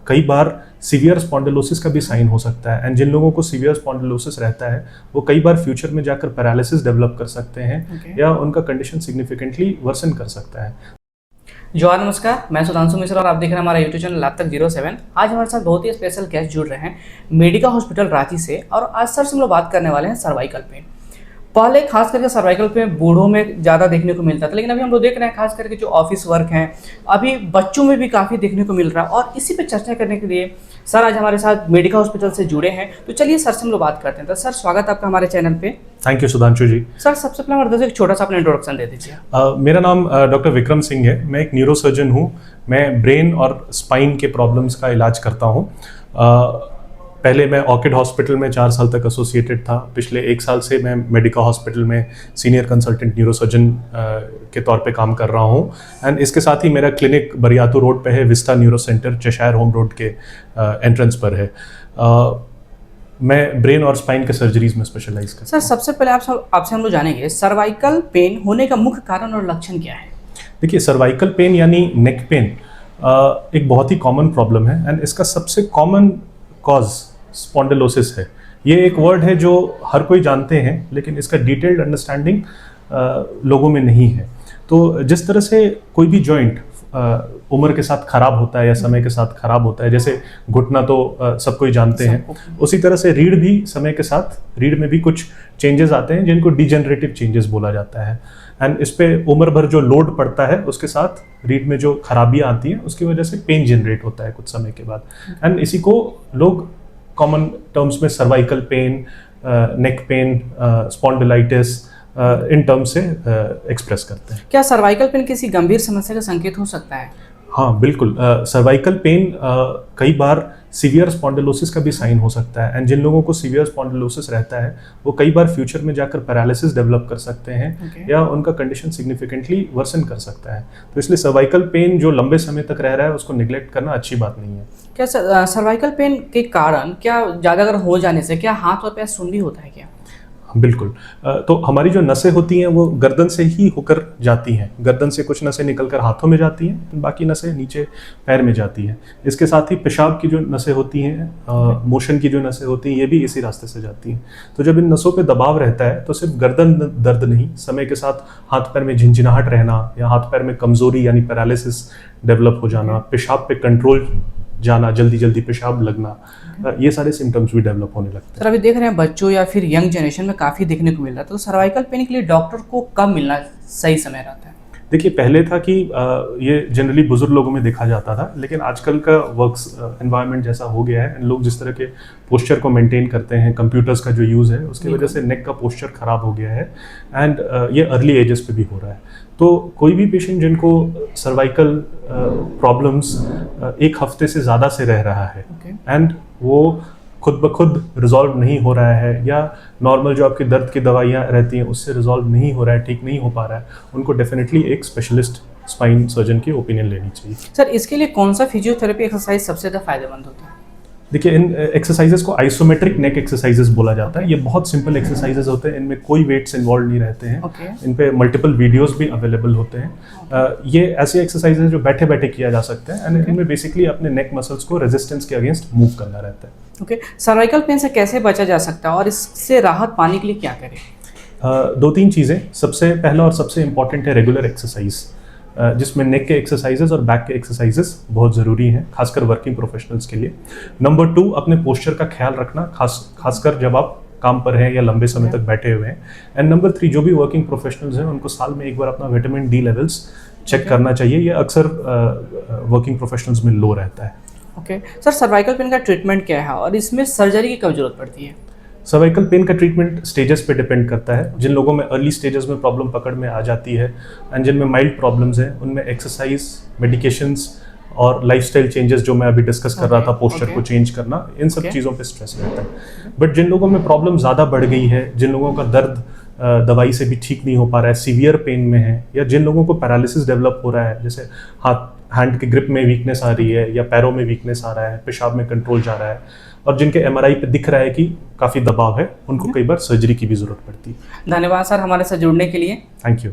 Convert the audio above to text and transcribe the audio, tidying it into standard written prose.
कई बार severe spondylosis का भी साइन हो सकता है। एंड जिन लोगों को सीवियर स्पॉन्डिलोसिस रहता है वो कई बार फ्यूचर में जाकर पैरालिसिस डेवलप कर सकते हैं या उनका कंडीशन सिग्निफिकेंटली वर्सन कर सकता है। जोहार, नमस्कार। मैं सुधांशु मिश्रा और आप देख रहे हैं हमारा यूट्यूब चैनल लाभ तक 07। आज हमारे साथ बहुत ही स्पेशल गेस्ट जुड़ रहे हैं मेडिका हॉस्पिटल रांची से, और आज सर से हम लोग बात करने वाले हैं सर्वाइकल पेन। पहले खास करके सर्वाइकल पेन बूढ़ों में ज़्यादा देखने को मिलता था, लेकिन अभी हम लोग देख रहे हैं खास करके जो ऑफिस वर्क हैं अभी बच्चों में भी काफ़ी देखने को मिल रहा है। और इसी पे चर्चा करने के लिए सर आज हमारे साथ मेडिका हॉस्पिटल से जुड़े हैं। तो चलिए सर से हम लोग बात करते हैं। तो सर, स्वागत है आपका हमारे चैनल पे। Thank you Sudhanshu ji. Sir, सबसे पहले हमारे दोस्तों एक छोटा सा अपना इंट्रोडक्शन दे दीजिए। मेरा नाम डॉक्टर विक्रम सिंह है। मैं एक न्यूरोसर्जन हूँ। मैं ब्रेन और स्पाइन के प्रॉब्लम्स का इलाज करता हूँ। पहले मैं ऑर्किड हॉस्पिटल में 4 साल तक एसोसिएटेड था। पिछले 1 साल से मैं मेडिका हॉस्पिटल में सीनियर कंसल्टेंट न्यूरोसर्जन के तौर पे काम कर रहा हूँ। एंड इसके साथ ही मेरा क्लिनिक बरियातू रोड पे है, Vista neuro centre Cheshire home road के एंट्रेंस पर है। मैं ब्रेन और स्पाइन के सर्जरीज में स्पेशलाइज करता हूँ। सर, सबसे पहले आपसे हम लोग जानेंगे सर्वाइकल पेन होने का मुख्य कारण और लक्षण क्या है। देखिए, सर्वाइकल पेन यानी नेक पेन एक बहुत ही कॉमन प्रॉब्लम है। एंड इसका सबसे कॉमन कॉज स्पॉन्डिलोसिस है। ये एक वर्ड है जो हर कोई जानते हैं, लेकिन इसका डिटेल्ड अंडरस्टैंडिंग लोगों में नहीं है। तो जिस तरह से कोई भी जॉइंट उम्र के साथ खराब होता है या समय के साथ खराब होता है, जैसे घुटना तो सब कोई जानते हैं, उसी तरह से रीढ़ भी समय के साथ रीढ़ में भी कुछ चेंजेस आते हैं जिनको डिजेनरेटिव चेंजेस बोला जाता है। एंड इस पे उम्र भर जो लोड पड़ता है उसके साथ रीढ़ में जो खराबियाँ आती हैं उसकी वजह से पेन जनरेट होता है कुछ समय के बाद। एंड इसी को लोग कॉमन टर्म्स में cervical pain, neck pain, spondylitis in terms से एक्सप्रेस करते हैं। क्या सर्वाइकल पेन किसी गंभीर समस्या का संकेत हो सकता है? हाँ, बिल्कुल। सर्वाइकल पेन कई बार सीवियर स्पॉन्डिलोसिस का भी साइन हो सकता है। एंड जिन लोगों को सीवियर स्पॉन्डिलोसिस रहता है वो कई बार फ्यूचर में जाकर पैरालिसिस डेवलप कर सकते हैं या उनका कंडीशन सिग्निफिकेंटली वर्सन कर सकता है। तो इसलिए सर्वाइकल पेन जो लंबे समय तक रह रहा है उसको निगलेक्ट करना अच्छी बात नहीं है। क्या सर्वाइकल पेन के कारण क्या ज़्यादा अगर हो जाने से क्या हाथ और पैर सुन भी होता है क्या? बिल्कुल। तो हमारी जो नसें होती हैं वो गर्दन से ही होकर जाती हैं। गर्दन से कुछ नसें निकलकर हाथों में जाती हैं, बाकी नसें नीचे पैर में जाती हैं। इसके साथ ही पेशाब की जो नसें होती हैं, मोशन की जो नसें होती हैं, ये भी इसी रास्ते से जाती हैं। तो जब इन नसों पे दबाव रहता है तो सिर्फ गर्दन दर्द नहीं, समय के साथ हाथ पैर में झिनझिनाहट रहना या हाथ पैर में कमजोरी यानी पैरालिसिस डेवलप हो जाना, पेशाब पे कंट्रोल जाना, जल्दी जल्दी पेशाब लगना, ये सारे सिम्टम्स भी डेवलप होने लगते हैं। सर, अभी देख रहे हैं बच्चों या फिर यंग जनरेशन में काफ़ी देखने को मिल रहा है। तो सर्वाइकल पेन के लिए डॉक्टर को कब मिलना सही समय रहता है? देखिए, पहले था कि ये जनरली बुजुर्ग लोगों में देखा जाता था, लेकिन आजकल का वर्क्स एनवायरनमेंट जैसा हो गया है, लोग जिस तरह के पोस्चर को मेंटेन करते हैं, कंप्यूटर्स का जो यूज़ है उसकी वजह से नेक का पोस्चर खराब हो गया है। एंड ये अर्ली एजेस पे भी हो रहा है। तो कोई भी पेशेंट जिनको सर्वाइकल प्रॉब्लम्स 1 हफ्ते से ज़्यादा से रह रहा है एंड वो खुद ब खुद रिजॉल्व नहीं हो रहा है, या नॉर्मल जो आपकी दर्द की दवाइयाँ रहती हैं उससे रिजॉल्व नहीं हो रहा है, ठीक नहीं हो पा रहा है, उनको डेफिनेटली एक स्पेशलिस्ट स्पाइन सर्जन की ओपिनियन लेनी चाहिए। सर, इसके लिए कौन सा फिजियोथेरेपी एक्सरसाइज सबसे ज़्यादा फायदेमंद होता है? देखिए, इन एक्सरसाइजेस को आइसोमेट्रिक नेक एक्सरसाइजेस बोला जाता है। ये बहुत सिंपल एक्सरसाइजेस होते हैं, इनमें कोई वेट्स इन्वॉल्व नहीं रहते हैं। इन पे मल्टीपल वीडियोस भी अवेलेबल होते हैं। ये ऐसे एक्सरसाइजेस जो बैठे बैठे किया जा सकता है। एंड इनमें बेसिकली अपने नेक मसल्स को रेजिस्टेंस के अगेंस्ट मूव करना रहता है। ओके, सर्वाइकल पेन से कैसे बचा जा सकता है और इससे राहत पाने के लिए क्या करें? 2-3 चीज़ें। सबसे पहला और सबसे इम्पॉर्टेंट है रेगुलर एक्सरसाइज, जिसमें नेक के एक्सरसाइजेस और बैक के एक्सरसाइजेस बहुत ज़रूरी हैं, खासकर वर्किंग प्रोफेशनल्स के लिए। नंबर 2, अपने पोस्चर का ख्याल रखना, खासकर जब आप काम पर हैं या लंबे समय तक बैठे हुए हैं। एंड नंबर 3, जो भी वर्किंग प्रोफेशनल्स हैं उनको साल में एक बार अपना विटामिन डी लेवल्स चेक करना चाहिए। ये अक्सर वर्किंग प्रोफेशनल्स में लो रहता है। ओके सर, सर्वाइकल पेन का ट्रीटमेंट क्या है और इसमें सर्जरी की कब जरूरत पड़ती है? सर्वाइकल पेन का ट्रीटमेंट स्टेजेस पे डिपेंड करता है। जिन लोगों में अर्ली स्टेजेस में प्रॉब्लम पकड़ में आ जाती है एंड जिनमें माइल्ड प्रॉब्लम्स हैं उनमें एक्सरसाइज, मेडिकेशंस और लाइफस्टाइल चेंजेस जो मैं अभी डिस्कस कर रहा था, पोस्चर को चेंज करना, इन सब चीज़ों पे स्ट्रेस रहता है। बट जिन लोगों में प्रॉब्लम ज़्यादा बढ़ गई है, जिन लोगों का दर्द दवाई से भी ठीक नहीं हो पा रहा है, सीवियर पेन में है, या जिन लोगों को पैरालिसिस डेवलप हो रहा है, जैसे हैंड के ग्रिप में वीकनेस आ रही है या पैरों में वीकनेस आ रहा है, पेशाब में कंट्रोल जा रहा है, और जिनके एमआरआई पे दिख रहा है कि काफ़ी दबाव है, उनको कई बार सर्जरी की भी ज़रूरत पड़ती है। धन्यवाद सर हमारे साथ जुड़ने के लिए। Thank you.